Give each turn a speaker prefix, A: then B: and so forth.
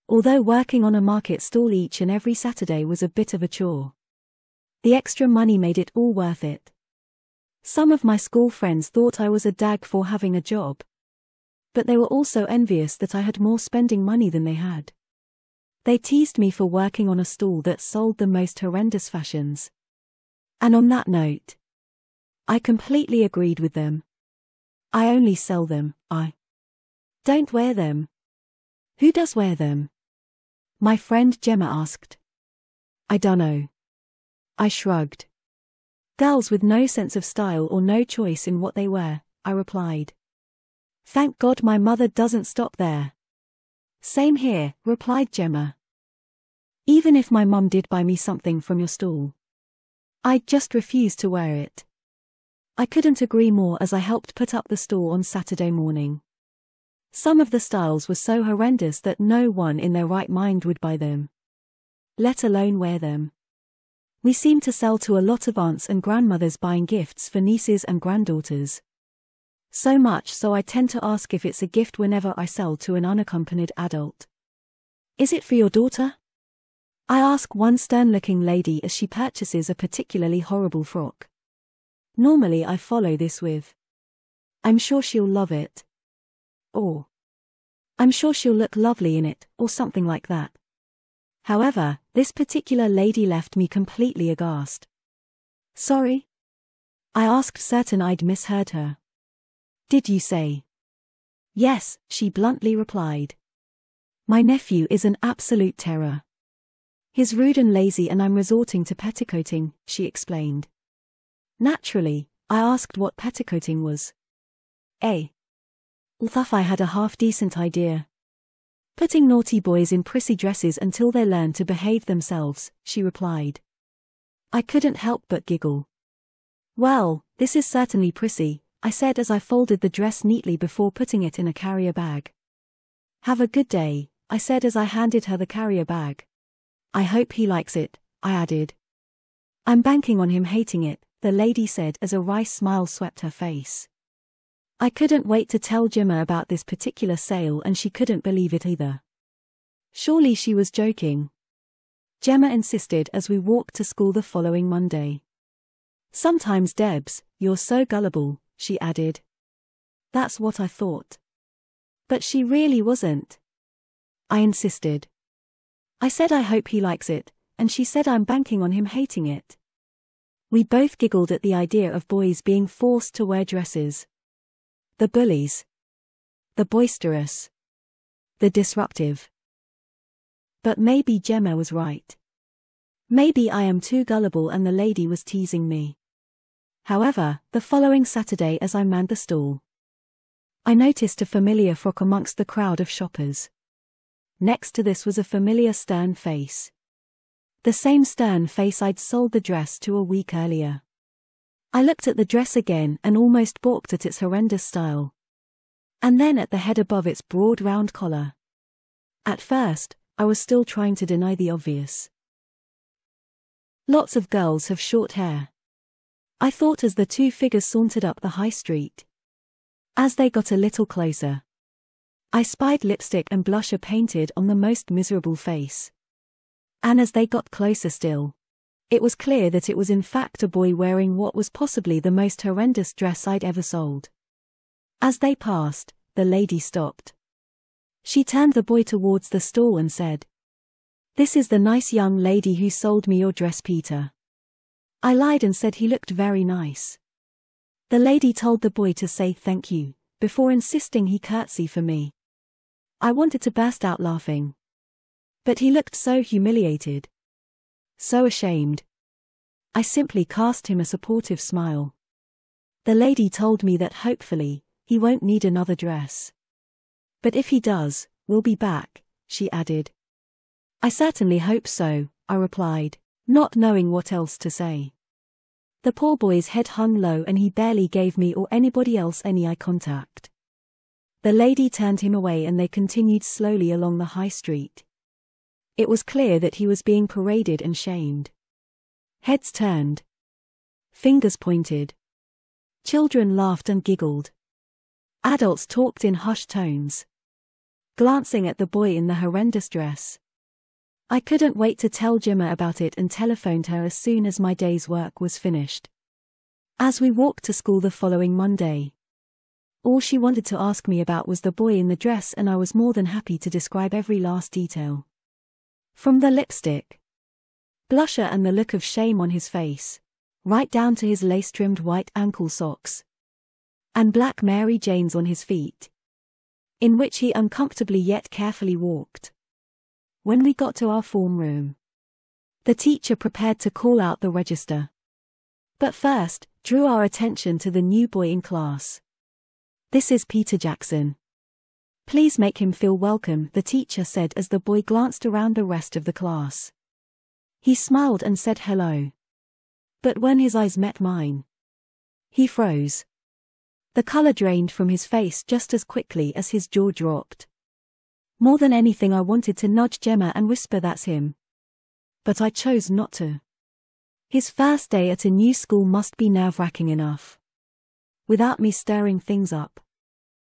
A: although working on a market stall each and every Saturday was a bit of a chore. The extra money made it all worth it. Some of my school friends thought I was a dag for having a job. But they were also envious that I had more spending money than they had. They teased me for working on a stall that sold the most horrendous fashions. And on that note, I completely agreed with them. I only sell them, I don't wear them. Who does wear them? My friend Gemma asked. I dunno. I shrugged. Girls with no sense of style or no choice in what they wear, I replied. Thank God my mother doesn't stop there. Same here, replied Gemma. Even if my mum did buy me something from your stall, I'd just refuse to wear it. I couldn't agree more as I helped put up the stall on Saturday morning. Some of the styles were so horrendous that no one in their right mind would buy them, let alone wear them. We seem to sell to a lot of aunts and grandmothers buying gifts for nieces and granddaughters. So much so I tend to ask if it's a gift whenever I sell to an unaccompanied adult. Is it for your daughter? I ask one stern-looking lady as she purchases a particularly horrible frock. Normally I follow this with, I'm sure she'll love it. Or, I'm sure she'll look lovely in it, or something like that. However, this particular lady left me completely aghast. Sorry? I asked, certain I'd misheard her. Did you say? Yes, she bluntly replied. My nephew is an absolute terror. He's rude and lazy and I'm resorting to petticoating, she explained. Naturally, I asked what petticoating was. Thought I had a half-decent idea. Putting naughty boys in prissy dresses until they learn to behave themselves, she replied. I couldn't help but giggle. Well, this is certainly prissy, I said as I folded the dress neatly before putting it in a carrier bag. Have a good day, I said as I handed her the carrier bag. I hope he likes it, I added. I'm banking on him hating it, the lady said as a wry smile swept her face. I couldn't wait to tell Gemma about this particular sale and she couldn't believe it either. Surely she was joking. Gemma insisted as we walked to school the following Monday. Sometimes Debs, you're so gullible, she added. That's what I thought. But she really wasn't. I insisted. I said I hope he likes it, and she said I'm banking on him hating it. We both giggled at the idea of boys being forced to wear dresses. The bullies. The boisterous. The disruptive. But maybe Gemma was right. Maybe I am too gullible and the lady was teasing me. However, the following Saturday as I manned the stall, I noticed a familiar frock amongst the crowd of shoppers. Next to this was a familiar stern face. The same stern face I'd sold the dress to a week earlier. I looked at the dress again and almost balked at its horrendous style. And then at the head above its broad round collar. At first, I was still trying to deny the obvious. Lots of girls have short hair, I thought as the two figures sauntered up the high street. As they got a little closer, I spied lipstick and blusher painted on the most miserable face. And as they got closer still, it was clear that it was in fact a boy wearing what was possibly the most horrendous dress I'd ever sold. As they passed, the lady stopped. She turned the boy towards the stall and said, "This is the nice young lady who sold me your dress, Peter." I lied and said he looked very nice. The lady told the boy to say thank you, before insisting he curtsy for me. I wanted to burst out laughing. But he looked so humiliated. So ashamed. I simply cast him a supportive smile. The lady told me that hopefully, he won't need another dress. But if he does, we'll be back, she added. I certainly hope so, I replied, not knowing what else to say. The poor boy's head hung low and he barely gave me or anybody else any eye contact. The lady turned him away and they continued slowly along the high street. It was clear that he was being paraded and shamed. Heads turned. Fingers pointed. Children laughed and giggled. Adults talked in hushed tones. glancing at the boy in the horrendous dress. I couldn't wait to tell Gemma about it and telephoned her as soon as my day's work was finished. As we walked to school the following Monday, all she wanted to ask me about was the boy in the dress, and I was more than happy to describe every last detail. From the lipstick, blusher and the look of shame on his face, right down to his lace-trimmed white ankle socks and black Mary Janes on his feet, in which he uncomfortably yet carefully walked. When we got to our form room, the teacher prepared to call out the register, but first drew our attention to the new boy in class. "This is Peter Jackson. Please make him feel welcome," the teacher said as the boy glanced around the rest of the class. He smiled and said hello. But when his eyes met mine, he froze. The color drained from his face just as quickly as his jaw dropped. More than anything, I wanted to nudge Gemma and whisper, "That's him." But I chose not to. His first day at a new school must be nerve-wracking enough without me stirring things up.